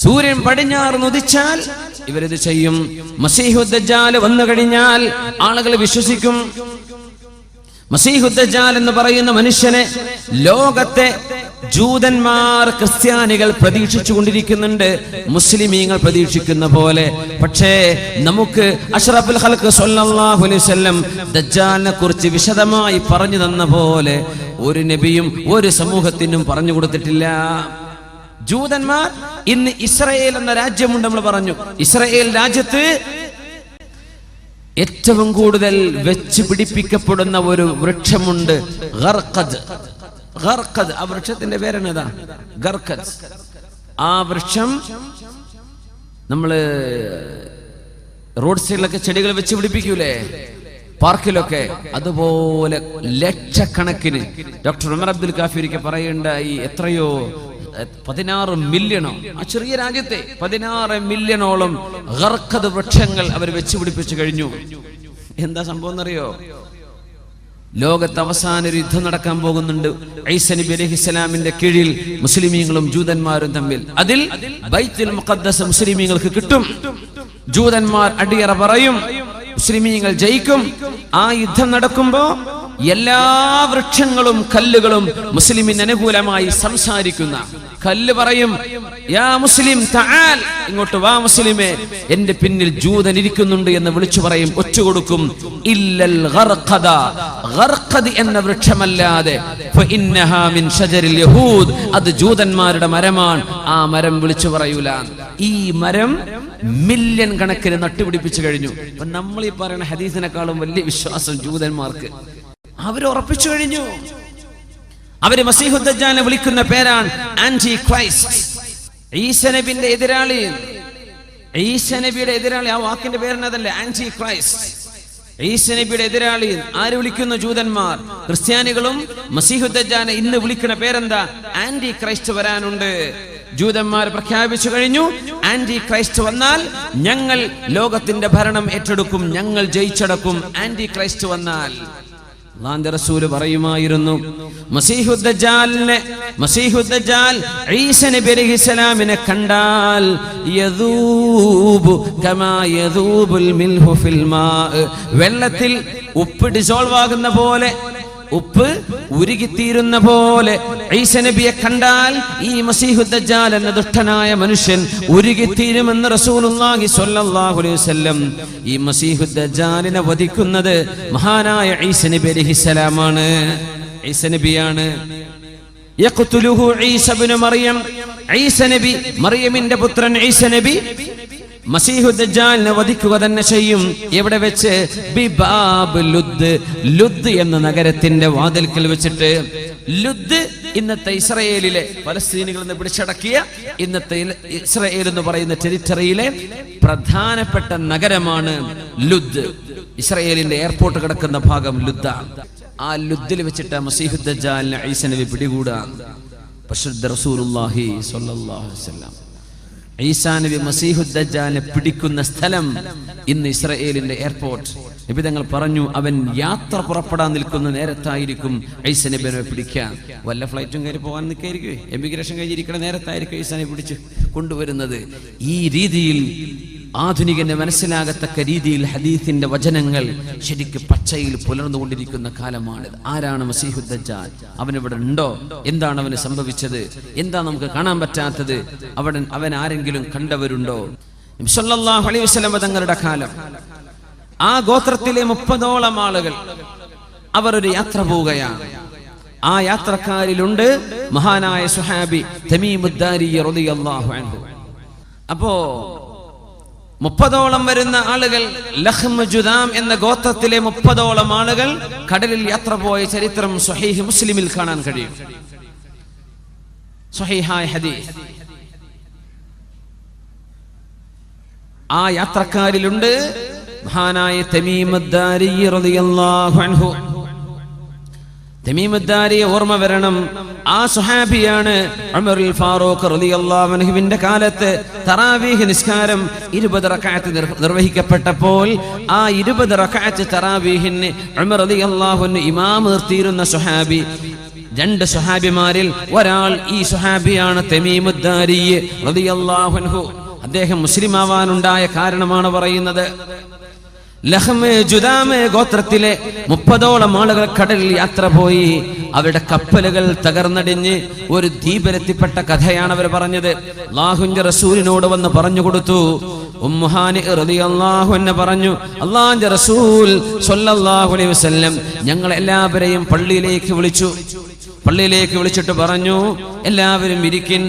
സൂര്യൻ പടിഞ്ഞാറ് ഉദിച്ചാൽ ഇവരിത് ചെയ്യും. മസീഹുദ് ദജ്ജാൽ വന്നു കഴിഞ്ഞാൽ ആളുകൾ വിശ്വസിക്കും. മസീഹുദ് ദജ്ജാൽ എന്ന് പറയുന്ന മനുഷ്യനെ ലോകത്തെ ജൂതന്മാർ, ക്രിസ്ത്യാനികൾ പ്രതീക്ഷിച്ചു കൊണ്ടിരിക്കുന്നുണ്ട്, മുസ്ലിമീങ്ങൾ പ്രതീക്ഷിക്കുന്ന പോലെ. പക്ഷേ നമുക്ക് അഷ്റഫുൽ ഖൽഖ് സ്വല്ലല്ലാഹു അലൈഹി വസല്ലം ദജ്ജാലിനെ കുറിച്ച് വിശദമായി പറഞ്ഞു തന്ന പോലെ ഒരു നബിയും ഒരു സമൂഹത്തിനും പറഞ്ഞു കൊടുത്തിട്ടില്ല. ജൂതന്മാർ ഇന്ന് ഇസ്രായേൽ എന്ന രാജ്യമുണ്ട്. നമ്മൾ പറഞ്ഞു, ഇസ്രായേൽ രാജ്യത്ത് ഏറ്റവും കൂടുതൽ വെച്ച് പിടിപ്പിക്കപ്പെടുന്ന ഒരു വൃക്ഷമുണ്ട്, ഗർഖദ്. ഗർഖദ്, ആ വൃക്ഷത്തിന്റെ പേരെന്നതാ? ഗർഖദ്. ആ വൃക്ഷം നമ്മള് റോഡ് സൈഡിലൊക്കെ ചെടികൾ വെച്ച് പിടിപ്പിക്കൂലേ, പാർക്കിലൊക്കെ, അതുപോലെ ലക്ഷക്കണക്കിന്. ഡോക്ടർ ഉമർ അബ്ദുൽ കാഫി ഒരിക്കൽ പറയുണ്ടായി, എത്രയോ 16 മില്യണോ, ആ ചെറിയ രാജ്യത്തെ 16 മില്യണോളം ഗർഖദ് വൃക്ഷങ്ങൾ അവർ വെച്ച് പിടിപ്പിച്ചു കഴിഞ്ഞു. എന്താ സംഭവം എന്നറിയോ? ലോകത്ത് അവസാന ഒരു യുദ്ധം നടക്കാൻ പോകുന്നുണ്ട്, ഈസാ നബി അലൈഹിസ്സലാമിന്റെ കീഴിൽ മുസ്ലിമീങ്ങളും ജൂതന്മാരും തമ്മിൽ. അതിൽ ബൈത്തുൽ മുഖദ്ദസ് മുസ്ലിമീങ്ങൾക്ക് കിട്ടും. ജൂതന്മാർ അടിയറ പറയും, മുസ്ലിമീങ്ങൾ ജയിക്കും. ആ യുദ്ധം നടക്കുമ്പോ എല്ലാ വൃക്ഷങ്ങളും കല്ലുകളും മുസ്ലിമിന് അനുകൂലമായി സംസാരിക്കുന്ന കല്ല് പറയും, യാ മുസ്ലിം തആൽ, ഇങ്ങോട്ട് വാ മുസ്ലിമേ, എന്റെ പിന്നിൽ ജൂതൻ ഇരിക്കുന്നുണ്ട് എന്ന് വിളിച്ചു പറയും, ഒച്ചു കൊടുക്കും. ഇല്ലൽ ഗർഖദ, ഗർഖദ് എന്ന വൃക്ഷമല്ലാതെ, ഫഇന്നഹാ മിൻ ഷജരിൽ യഹൂദ്, അത് ജൂതന്മാരുടെ മരമാണ്, ആ മരം വിളിച്ചു പറയൂല. ഈ മരം മില്യൺ കണക്കിന് നട്ടുപിടിപ്പിച്ചു കഴിഞ്ഞു. അപ്പൊ നമ്മൾ ഈ പറയുന്ന ഹദീസിനെക്കാളും വലിയ വിശ്വാസം ജൂതന്മാർക്ക്. അവർ ഉറപ്പിച്ചു കഴിഞ്ഞു. അവര് മസീഹുദ് ദജ്ജാലിനെ വിളിക്കുന്ന പേരാണ് ആന്റി ക്രൈസ്റ്റ്, ഈസാ നബിയുടെ എതിരാളി. ഈസാ നബിയുടെ എതിരാളി, ആ വാക്കിന്റെ പേരെന്നതല്ലേ, ആന്റി ക്രൈസ്റ്റ്. ഈസാ നബിയുടെ എതിരാളി ആര് വിളിക്കുന്നു? ജൂതന്മാർ. ക്രിസ്ത്യാനികളും മസീഹുദ് ദജ്ജാലിനെ ഇന്ന് വിളിക്കുന്ന പേരെന്താ? ആന്റി ക്രൈസ്റ്റ് വരാനുണ്ട്. ജൂതന്മാർ പ്രഖ്യാപിച്ചു കഴിഞ്ഞു, ആന്റി ക്രൈസ്റ്റ് വന്നാൽ ഞങ്ങൾ ലോകത്തിന്റെ ഭരണം ഏറ്റെടുക്കും, ഞങ്ങൾ ജയിച്ചടക്കും. ആന്റി ക്രൈസ്റ്റ് വന്നാൽ അല്ലാഹുവിന്റെ റസൂൽ പറയുമായിരുന്നു, മസീഹുദ് ദജ്ജാൽ ഈസാ നബി അലൈഹിസ്സലാമിനെ കണ്ടാൽ യദൂബു കമാ യദൂബുൽ മിൽഹു ഫിൽ മാ, വെള്ളത്തിൽ ഉപ്പ് ഡിസോൾവ് ആകുന്ന പോലെ, ഉപ്പ് ഉരുകിത്തീരുന്ന പോലെ ഈസാ നബിയെ കണ്ടാൽ ഈ മസീഹുദ് ദജ്ജാൽ എന്ന ദുഷ്ടനായ മനുഷ്യൻ ഉരുകിത്തീരുമെന്ന് റസൂലുള്ളാഹി സ്വല്ലല്ലാഹു അലൈഹി വസല്ലം. ഈ മസീഹുദ് ദജ്ജാലിനെ വധിക്കുന്നത് മഹാനായ ഈസാ നബി അലൈഹിസ്സലാമാണ്. ഈസാ നബിയാണ്. യഖ്തുലുഹു ഈസാ ഇബ്നു മറിയം, ഈസാ നബി, മറിയമിന്റെ പുത്രൻ ഈസാ നബി മസീഹുദ് ദജ്ജാലിനെ വധിക്കുക തന്നെ ചെയ്യും. എവിടെ വെച്ച്? ബിബാബ് ലുദ്, ലുദ് എന്ന നഗരത്തിന്റെ വാതിൽക്കൽ വെച്ചിട്ട്. ലുദ് ഇന്നത്തെ ഇസ്രായേലിലെ, പലസ്തീനികൾ എന്ന് പിടിച്ചടക്കിയ ഇന്നത്തെ ഇസ്രായേൽ എന്ന് പറയുന്ന ടെറിറ്ററിയിലെ പ്രധാനപ്പെട്ട നഗരമാണ് ലുദ്. ഇസ്രായേലിന്റെ എയർപോർട്ട് കിടക്കുന്ന ഭാഗം ലുദ്ദാണ്. ആ ലുദ്ദിൽ വെച്ചിട്ട് മസീഹുദ് ദജ്ജാലിനെ ഈസാ നബി പിടികൂടാൻ. പരിശുദ്ധ റസൂലുള്ളാഹി സ്വല്ലല്ലാഹു അലൈഹി വസല്ലം ഈസാ നബി മസീഹുദ് ദജ്ജാലിനെ പിടിക്കുന്ന സ്ഥലം ഇന്ന് ഇസ്രായേലിന്റെ എയർപോർട്ട്. നബി തങ്ങൾ പറഞ്ഞു, അവൻ യാത്ര പുറപ്പെടാൻ നിൽക്കുന്ന നേരത്തായിരിക്കും ഈസാ നബിയെ പിടിക്കാൻ. വല്ല ഫ്ലൈറ്റും കയറി പോകാൻ നിൽക്കായിരിക്കും, എമിഗ്രേഷൻ കഴിഞ്ഞിരിക്കുന്ന നേരത്തായിരിക്കും ഈസാ നബി പിടിച്ച് കൊണ്ടുവരുന്നത്. ഈ രീതിയിൽ ആധുനികന് മനസ്സിലാകത്തക്ക രീതിയിൽ ഹദീസിന്റെ വചനങ്ങൾ ശരിക്ക് പച്ചയിൽ പുലർന്നുകൊണ്ടിരിക്കുന്ന കാലമാണിത്. ആരാണ് മസീഹുദ് ദജ്ജാൽ? അവനിവിടെ ഉണ്ടോ? എന്താണ് അവന് സംഭവിച്ചത്? എന്താ നമുക്ക് കാണാൻ പറ്റാത്തത്? അവൻ ആരെങ്കിലും കണ്ടവരുണ്ടോ? നബി സല്ലല്ലാഹു അലൈഹി വസല്ലം തങ്ങളുടെ കാലം, ആ ഗോത്രത്തിലെ 30ഓളം ആളുകൾ അവർ ഒരു യാത്ര പോവുകയാണ്. ആ യാത്രക്കാരിലുണ്ട് മഹാനായ സുഹാബി തമീമുദ് ദാരി റളിയല്ലാഹു അൻഹു. അപ്പോ 30ഓളം വരുന്ന ആളുകൾ, ലഖ്മ ജുദാം എന്ന ഗോത്രത്തിലെ 30ഓളം ആളുകൾ കടലിൽ യാത്ര പോയ ചരിത്രം സ്വഹീഹ് മുസ്ലിമിൽ കാണാൻ കഴിയും. സ്വഹീഹായ ഹദീസ്. ആ യാത്രക്കാരിലുണ്ട് മഹാനായ തമീമുദ് ദാരി റളിയല്ലാഹു അൻഹു. തമീമുദ് ദാരിയെ ഓർമ്മ വരണം. ആ സ്വഹാബിയാണ് ഉമറുൽ ഫാറൂഖ് റളിയല്ലാഹു അൻഹുവിന്റെ കാലത്ത് തറാവീഹ് നിസ്കാരം 20 റക്അത്ത് നിർവഹിക്കപ്പെട്ടപ്പോൾ ആ 20 റക്അത്ത് തറാവീഹിന് ഉമർ റളിയല്ലാഹു അൻഹു ഇമാം നിർത്തിയിരുന്ന സ്വഹാബി രണ്ട് സ്വഹാബിമാരിൽ ഒരാൾ ഈ സ്വഹാബിയാണ് തമീമുദ്ദാരി റളിയല്ലാഹു അൻഹു. അദ്ദേഹം മുസ്ലിം ആവാനുണ്ടായ കാരണമാണ് പറയുന്നത്. ലഹ്മ് ജുദാമ് ഗോത്രത്തിലെ 30ഓളം ആളുകൾ കടലിൽ യാത്ര പോയി. അവരുടെ കപ്പലുകൾ തകർന്നടിഞ്ഞ് ഒരു ദ്വീപിലെത്തിപ്പെട്ട കഥയാണ് അവർ പറഞ്ഞത്. അല്ലാഹുവിന്റെ റസൂലിനോട് വന്ന് പറഞ്ഞു കൊടുത്തു. ഉമ്മു ഹാനി റളിയല്ലാഹു അൻഹ പറഞ്ഞു, അല്ലാഹുവിന്റെ റസൂൽ സ്വല്ലല്ലാഹു അലൈഹി വസല്ലം ഞങ്ങൾ എല്ലാവരെയും പള്ളിയിലേക്ക് വിളിച്ചിട്ട് പറഞ്ഞു, എല്ലാവരും ഇരിക്കിൻ.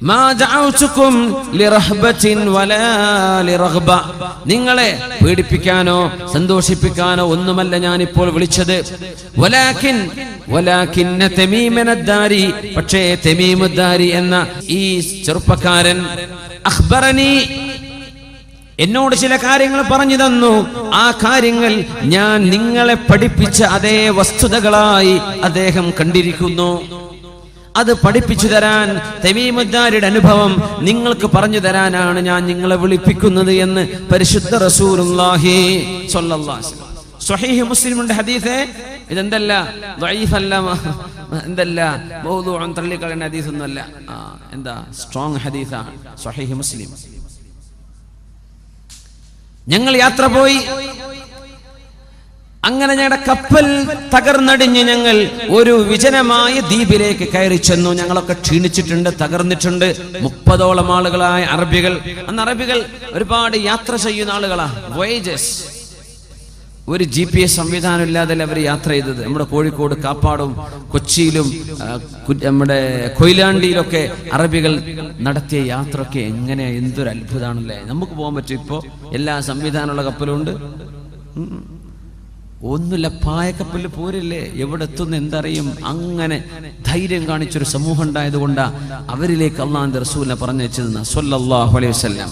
മാ ദഅഉതുകും ലിറഹ്ബത്തിൻ വലാ ലിറഗ്ബ. നിങ്ങളെ പേടിപ്പിക്കാനോ സന്തോഷിപ്പിക്കാനോ ഒന്നുമല്ല ഞാൻ ഇപ്പോൾ വിളിച്ചത്. വലാകിൻ തമീമുദ്ദാരി, പക്ഷേ തമീമുദ്ദാരി എന്ന ഈ ചെറുപ്പക്കാരൻ അഖ്ബറനി, എന്നോട് ചില കാര്യങ്ങൾ പറഞ്ഞു തന്നു. ആ കാര്യങ്ങൾ ഞാൻ നിങ്ങളെ പഠിപ്പിച്ച അതേ വസ്തുതകളായി അദ്ദേഹം കണ്ടിരിക്കുന്നു. അത് പഠിപ്പിച്ചു തരാൻ, തമീമുദ്ദാരിയുടെ അനുഭവം നിങ്ങൾക്ക് പറഞ്ഞു തരാനാണ് ഞാൻ നിങ്ങളെ വിളിപ്പിക്കുന്നത് എന്ന് പരിശുദ്ധ റസൂലുള്ളാഹി സ്വല്ലല്ലാഹു അലൈഹി വസല്ലം. സ്വഹീഹ് മുസ്ലിമിന്റെ ഹദീസ്. ഇതെന്തല്ല ദഈഫ് അല്ല, എന്തല്ല മൗദൂഉൻ തള്ളിക്കളയുന്ന ഹദീസ് ഒന്നുമല്ല. എന്താ സ്ട്രോങ് ഹദീസാണ് സ്വഹീഹ് മുസ്ലിം. ഞങ്ങൾ യാത്ര പോയി. അങ്ങനെ ഞങ്ങളുടെ കപ്പൽ തകർന്നടിഞ്ഞ് ഞങ്ങൾ ഒരു വിജനമായ ദ്വീപിലേക്ക് കയറി ചെന്നു. ഞങ്ങളൊക്കെ ക്ഷീണിച്ചിട്ടുണ്ട്, തകർന്നിട്ടുണ്ട്. 30ഓളം ആളുകളായ അറബികൾ. അന്ന് അറബികൾ ഒരുപാട് യാത്ര ചെയ്യുന്ന ആളുകളാ, വോയേജസ്. ഒരു GPS സംവിധാനം ഇല്ലാതെ അവർ യാത്ര ചെയ്തത്. നമ്മുടെ കോഴിക്കോട് കാപ്പാടും കൊച്ചിയിലും നമ്മുടെ കൊയിലാണ്ടിയിലൊക്കെ അറബികൾ നടത്തിയ യാത്രയൊക്കെ എങ്ങനെയാ, എന്തൊരു അത്ഭുതമാണല്ലേ. നമുക്ക് പോകാൻ പറ്റും. ഇപ്പോൾ എല്ലാ സംവിധാനമുള്ള കപ്പലുണ്ട്. ഒന്നുമില്ല, പായക്കപ്പലിൽ പോരില്ലേ, എവിടെ എത്തുന്ന എന്തറിയും. അങ്ങനെ ധൈര്യം കാണിച്ചൊരു സമൂഹം ഉണ്ടായതുകൊണ്ടാ അവരിലേക്ക് അല്ലാഹുവിന്റെ റസൂലിനെ പറഞ്ഞയച്ചത് സ്വല്ലല്ലാഹു അലൈഹി വസല്ലം.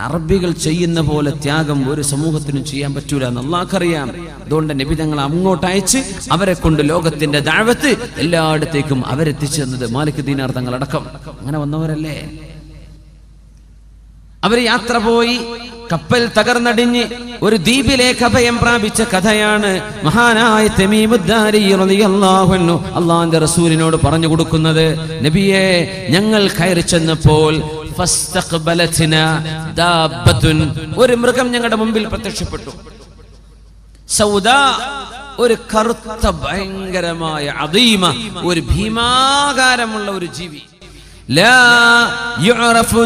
അറബികൾ ചെയ്യുന്ന പോലെ ത്യാഗം ഒരു സമൂഹത്തിനും ചെയ്യാൻ പറ്റൂല എന്ന് അല്ലാഹുക്കറിയാം. അതുകൊണ്ട് നബി തങ്ങൾ അങ്ങോട്ട് അയച്ച് അവരെ കൊണ്ട് ലോകത്തിന്റെ ദഅവത്ത് എല്ലായിടത്തേക്കും അവരെത്തിച്ചു തന്നത് മാലിക് ദീനാർ തങ്ങൾ അടക്കം. അങ്ങനെ വന്നവരല്ലേ. അവർ യാത്ര പോയി, കപ്പൽ തകർന്നടിഞ്ഞ് ഒരു ദ്വീപിലേക്ക് അഭയം പ്രാപിച്ച കഥയാണ് മഹാനായ തമീമുദ്ദാരി റളിയല്ലാഹു അൻഹു അല്ലാഹുവിന്റെ റസൂലിനോട് പറഞ്ഞു കൊടുക്കുന്നത്. നബിയെ, ഞങ്ങൾ കയറി ചെന്നപ്പോൾ ഫസ്തഖ്ബലത്നാ ദാബത്തുൻ, ഒരു മൃഗം ഞങ്ങളുടെ മുമ്പിൽ പ്രത്യക്ഷപ്പെട്ടു. സൗദാ, ഒരു കറുത്ത ഭയങ്കരമായ അദീമ, ഒരു ഭീമാകാരമുള്ള ഒരു ജീവി. ലാ യുഅറഫു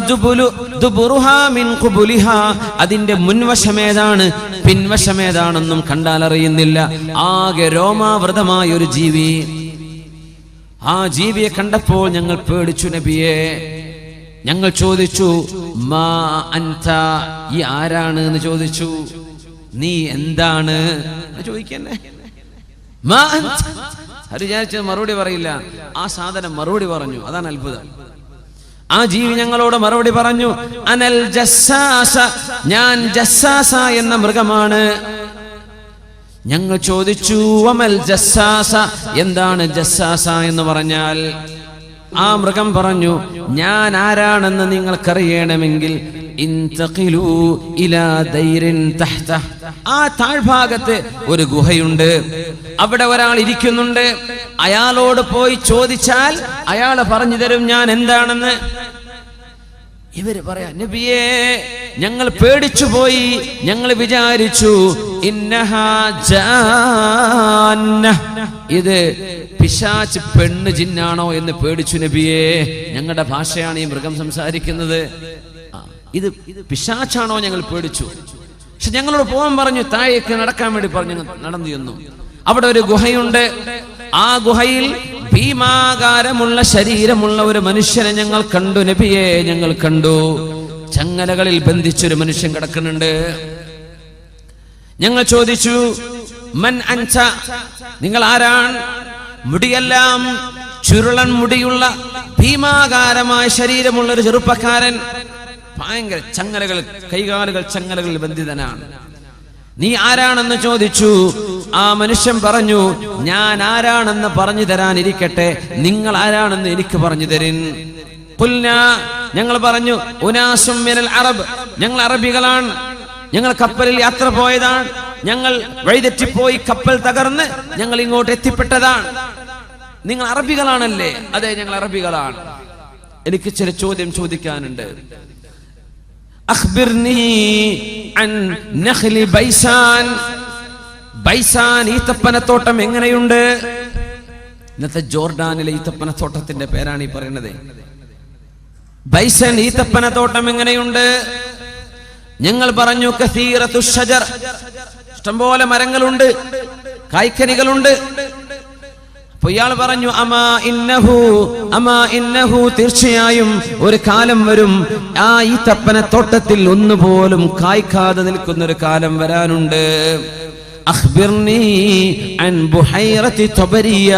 ദുബുറുഹാ മിൻ ഖുബുലിഹാ, അതിന്റെ മുൻവശമേതാണ് പിൻവശമേതാണെന്നും കണ്ടാൽ അറിയുന്നില്ല. ആകെ രോമാവൃതമായ ഒരു ജീവി. ആ ജീവിയെ കണ്ടപ്പോൾ ഞങ്ങൾ പേടിച്ചു നബിയെ. ഞങ്ങൾ ചോദിച്ചു, മാ അൻത, ഈ ആരാണ് എന്ന് ചോദിച്ചു. നീ എന്താണ് ചോദിക്കന്നെ. മാ അൻത, അത് വിചാരിച്ചത് മറുപടി പറയില്ല. ആ സാധനം മറുപടി പറഞ്ഞു. അതാണ് അത്ഭുതം. ആ ജീവി ഞങ്ങളോട് മറുപടി പറഞ്ഞു, അനൽ ജസ്സാസ, ഞാൻ ജസ്സാസ എന്ന മൃഗമാണ്. ഞങ്ങൾ ചോദിച്ചു, വമൽ ജസ്സാസ, എന്താണ് ജസ്സാസ എന്ന് പറഞ്ഞാൽ? ആ മൃഗം പറഞ്ഞു, ഞാൻ ആരാണെന്ന് നിങ്ങൾക്കറിയണമെങ്കിൽ ഇൻതഖിലൂ ഇലാ ദൈരിൻ തഹ്ത, ആ താഴ്ഭാഗത്ത് ഒരു ഗുഹയുണ്ട്, അവിടെ ഒരാൾ ഇരിക്കുന്നുണ്ട്. അയാളോട് പോയി ചോദിച്ചാൽ അയാൾ പറഞ്ഞു തരും ഞാൻ എന്താണെന്ന്. ഇവര് പറയാ, നബിയേ, ഞങ്ങൾ പേടിച്ചു പോയി. ഞങ്ങൾ വിചാരിച്ചു ഇന്നഹാ ജാന്ന, ഇത് പിശാച് പെണ്ണ് ജിന്നാണോ എന്ന് പേടിച്ചു നബിയേ. ഞങ്ങളുടെ ഭാഷയാണ് ഈ മൃഗം സംസാരിക്കുന്നത്. ഇത് പിശാചാണോ ഞങ്ങൾ പേടിച്ചു. പക്ഷെ ഞങ്ങളോട് പോകാൻ പറഞ്ഞു, താഴേക്ക് നടക്കാൻ വേണ്ടി പറഞ്ഞു. നടന്നു ചെന്നു. അവിടെ ഒരു ഗുഹയുണ്ട്. ആ ഗുഹയിൽ ഭീമാകാരമുള്ള ശരീരമുള്ള ഒരു മനുഷ്യനെ ഞങ്ങൾ കണ്ടു നബിയെ. ഞങ്ങൾ കണ്ടു, ചങ്ങലകളിൽ ബന്ധിച്ചൊരു മനുഷ്യൻ കിടക്കുന്നുണ്ട്. ഞങ്ങൾ ചോദിച്ചു, മൻ അൻത, നിങ്ങൾ ആരാണ്? മുടിയെല്ലാം ചുരുളൻ മുടിയുള്ള ഭീമാകാരമായ ശരീരമുള്ള ഒരു ചെറുപ്പക്കാരൻ. ഭയങ്കര ചങ്ങലകൾ, കൈകാലുകൾ ചങ്ങലകളിൽ ബന്ധിതനാണ്. നീ ആരാണെന്ന് ചോദിച്ചു. ആ മനുഷ്യൻ പറഞ്ഞു, ഞാൻ ആരാണെന്ന് പറഞ്ഞു തരാനിരിക്കട്ടെ, നിങ്ങൾ ആരാണെന്ന് എനിക്ക് പറഞ്ഞു തരിൻ. ഖുൽനാ, ഞങ്ങൾ പറഞ്ഞു, ഉനാസും മിനൽ അറബ്, ഞങ്ങൾ അറബികളാണ്. ഞങ്ങൾ കപ്പലിൽ യാത്ര പോയതാണ്. ഞങ്ങൾ വഴിതെറ്റിപ്പോയി കപ്പൽ തകർന്ന് ഞങ്ങൾ ഇങ്ങോട്ട് എത്തിപ്പെട്ടതാണ്. നിങ്ങൾ അറബികളാണല്ലേ? അതെ, ഞങ്ങൾ അറബികളാണ്. എനിക്ക് ചില ചോദ്യം ചോദിക്കാനുണ്ട്. അഖ്ബിർനി അൻ നഖ്ലി ബൈസാൻ. ബൈസാൻ ഈത്തപ്പനത്തോട്ടം എങ്ങനെയുണ്ട്? ഇന്നത്തെ ജോർഡാനിലെ ഈത്തപ്പനത്തോട്ടത്തിന്റെ പേരാണ് ഈ പറയുന്നത്. ബൈസൻ ഈത്തപ്പനത്തോട്ടം എങ്ങനെയുണ്ട്? ഞങ്ങൾ പറഞ്ഞു കസീറത്തു ഷജർ, ഇഷ്ടംപോലെ മരങ്ങളുണ്ട്, കായ്ക്കനികളുണ്ട്. അപ്പൊ ഇയാൾ പറഞ്ഞു അമാ ഇന്നഹു തീർച്ചയായും ഒരു കാലം വരും, ആ ഈത്തപ്പനത്തോട്ടത്തിൽ ഒന്നുപോലും കായ്ക്കാതെ നിൽക്കുന്ന ഒരു കാലം വരാനുണ്ട്. അഖ്ബിർനി അൻ ബുഹൈറത്തി ത്വബരിയ.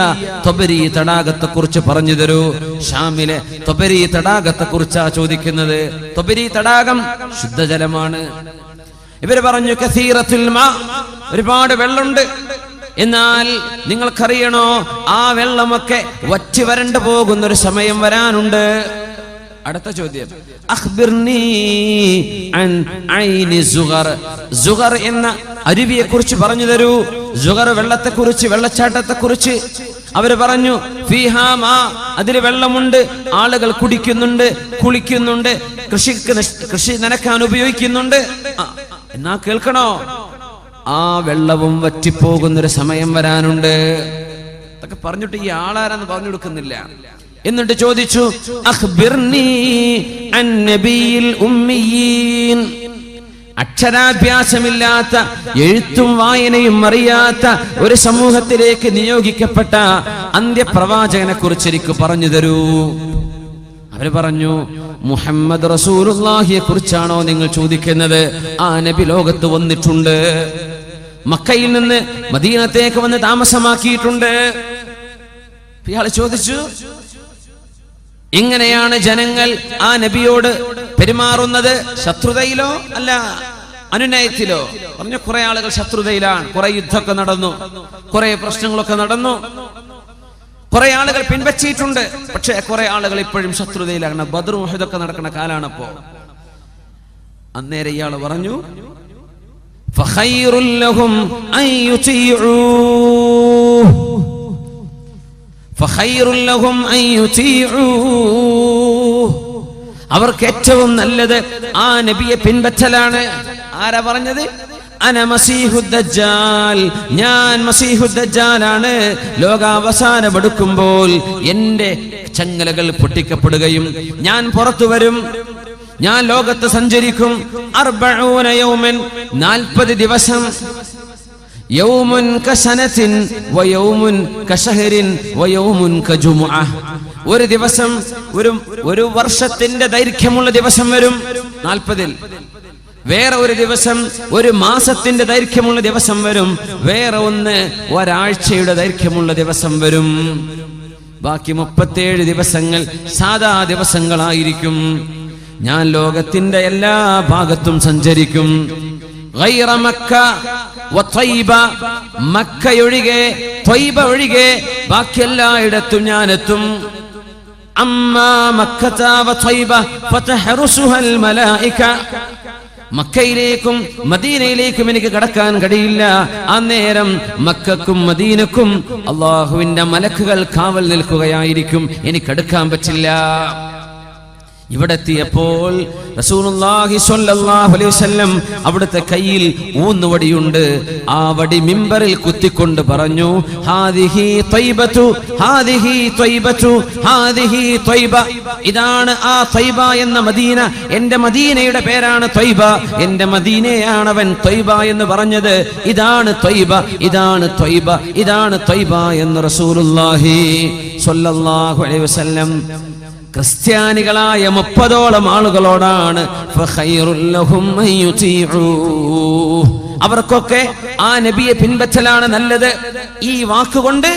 ത്വബരി തടാകത്തെ കുറിച്ച് പറഞ്ഞു തരൂ. ഷാമിലെ ത്വബരി തടാകത്തെ കുറിച്ചാ ചോദിക്കുന്നത്. ത്വബരി തടാകം ശുദ്ധജലമാണ്. ഇവര് പറഞ്ഞു കസീറത്തുൽ മാ, ഒരുപാട് വെള്ളമുണ്ട്. എന്നാൽ നിങ്ങൾക്കറിയണോ, ആ വെള്ളമൊക്കെ വറ്റി വരണ്ടു പോകുന്നൊരു സമയം വരാനുണ്ട്. അടുത്ത ചോദ്യം, അഖ്ബിർനി അൻ ഐനി സുഗർ. സുഗർ എന്ന അരുവിയെ കുറിച്ച് പറഞ്ഞു തരൂ. സുഗർ വെള്ളത്തെക്കുറിച്ച്, വെള്ളച്ചാട്ടത്തെക്കുറിച്ച് അവര് പറഞ്ഞു ഫീഹാ മാ, അതിൽ വെള്ളമുണ്ട്, ആളുകൾ കുടിക്കുന്നുണ്ട്, കുളിക്കുന്നുണ്ട്, കൃഷി നനക്കാൻ ഉപയോഗിക്കുന്നുണ്ട്. എന്നാ കേൾക്കണോ, ആ വെള്ളവും വറ്റിപ്പോകുന്നൊരു സമയം വരാനുണ്ട്. അതൊക്കെ പറഞ്ഞിട്ട് ഈ ആളാരാന്ന് പറഞ്ഞു കൊടുക്കുന്നില്ല. എന്നിട്ട് ചോദിച്ചു അഖ്ബിർനി അൻ നബിയിൽ ഉമ്മിയീൻ. അക്ഷരാഭ്യാസമില്ലാത്ത, എഴുത്തും വായനയും അറിയാത്ത ഒരു സമൂഹത്തിലേക്ക് നിയോഗിക്കപ്പെട്ട അന്ത്യപ്രവാചകനെ കുറിച്ച് എനിക്ക് പറഞ്ഞു തരൂ. അവര് പറഞ്ഞു മുഹമ്മദ് റസൂലുള്ളാഹിയെ കുറിച്ചാണോ നിങ്ങൾ ചോദിക്കുന്നത്? ആ നബി ലോകത്ത് വന്നിട്ടുണ്ട്, മക്കയിൽ നിന്ന് മദീനത്തേക്ക് വന്ന് താമസമാക്കിയിട്ടുണ്ട്. ഇയാൾ ചോദിച്ചു എങ്ങനെയാണ് ജനങ്ങൾ ആ നബിയോട് പെരുമാറുന്നത്? ശത്രുതയിലോ അല്ല അനുനയത്തിലോ? പറഞ്ഞു കുറെ ആളുകൾ ശത്രുതയിലാണ്, കുറെ യുദ്ധമൊക്കെ നടന്നു, കുറെ പ്രശ്നങ്ങളൊക്കെ നടന്നു, കുറെ ആളുകൾ പിൻവച്ചിട്ടുണ്ട്. പക്ഷെ കുറെ ആളുകൾ ഇപ്പോഴും ശത്രുതയിലാണ്. ബദർ ഉഹദൊക്കെ നടക്കുന്ന കാലാണപ്പോ. അന്നേരം ഇയാൾ പറഞ്ഞു ഫഖൈറുൽ ലഹും അൻ യുതീഉ, ഫഖൈറുൽ ലഹും അൻ യുതീഉ. അവർക്ക് ഏറ്റവും നല്ലത് ആ നബിയെ പിൻപറ്റലാണ്. ആരാ പറഞ്ഞത്? അന മസീഹുദ് ദജ്ജാൽ, ഞാൻ മസീഹുദ് ദജ്ജാലാണ്. ലോകാവസാനം അടുക്കുമ്പോൾ എന്റെ ചങ്ങലകൾ പൊട്ടിക്കപ്പെടുകയും ഞാൻ പുറത്തു വരും, ഞാൻ ലോകത്ത് സഞ്ചരിക്കും. 40 യൗമൻ, 40 ദിവസം. യൗമുൻ കസനത്തിൻ വയൗമുൻ കശഹരിൻ വയൗമുൻ കജുമുഅ. ഒരു ദിവസം ഒരു വർഷത്തിന്റെ ദൈർഘ്യമുള്ള ദിവസം വരും 40-ൽ. വേറെ ഒരു ദിവസം ഒരു മാസത്തിന്റെ ദൈർഘ്യമുള്ള ദിവസം വരും. വേറെ ഒന്ന് ഒരാഴ്ചയുടെ ദൈർഘ്യമുള്ള ദിവസം വരും. ബാക്കി 37 ദിവസങ്ങൾ സാധാ ദിവസങ്ങളായിരിക്കും. ഞാൻ ലോകത്തിന്റെ എല്ലാ ഭാഗത്തും സഞ്ചരിക്കും. ഗൈറ മക്ക വ ത്വയ്ബ, മക്കയൊഴികെ ത്വയ്ബ ഒഴികെ ബാക്കി എല്ലായിടത്തും ഞാൻ എത്തും. അമ്മാ മക്കത വ ത്വയ്ബ ഫതഹറുസുഹൽ മലായിക, മക്കയിലേക്കും മദീനയിലേക്കും എനിക്ക് കടക്കാൻ കഴിയില്ല. അന്നേരം മക്കക്കും മദീനക്കും അള്ളാഹുവിന്റെ മലക്കുകൾ കാവൽ നിൽക്കുകയായിരിക്കും, എനിക്കടുക്കാൻ പറ്റില്ല. ഇവിടെ എത്തിയപ്പോൾ റസൂലുള്ളാഹി സ്വല്ലല്ലാഹു അലൈഹി വസല്ലം അവിടുത്തെ കയ്യിൽ ഊന്നുവടിയുണ്ട്. ആ വടി മിമ്പറിൽ കുത്തിക്കൊണ്ട് പറഞ്ഞു ഹാദിഹി ത്വയ്ബതു, ഹാദിഹി ത്വയ്ബതു, ഹാദിഹി ത്വയ്ബ. ഇതാണ് ആ ത്വയ്ബ എന്ന മദീന. എന്റെ മദീനയുടെ പേരാണ് ത്വയ്ബ, എന്റെ മദീനയാണ് അവൻ ത്വയ്ബ എന്ന് പറഞ്ഞത്. ഇതാണ് ത്വയ്ബ, ഇതാണ് ത്വയ്ബ, ഇതാണ് ത്വയ്ബ എന്ന് റസൂലുള്ളാഹി സ്വല്ലല്ലാഹു അലൈഹി വസല്ലം ക്രിസ്ത്യാനികളായ 30ഓളം ആളുകളോടാണ് അവർക്കൊക്കെ ആ നബിയെ പിൻപറ്റലാണ് നല്ലത്. ഈ വാക്കുകൊണ്ട്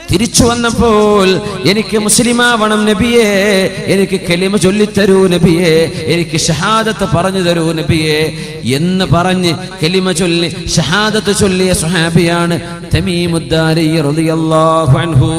തിരിച്ചു വന്നപ്പോൾ എനിക്ക് മുസ്ലിമാവണം നബിയെ, എനിക്ക് കലിമ ചൊല്ലിത്തരൂ നബിയെ, എനിക്ക് ഷഹാദത്ത് പറഞ്ഞു തരൂ നബിയെ എന്ന് പറഞ്ഞ് കലിമ ചൊല്ലി ഷഹാദത്ത് ചൊല്ലിയ സ്വഹാബിയാണ് തമീമുദ്ദാരി റളിയല്ലാഹു അൻഹു.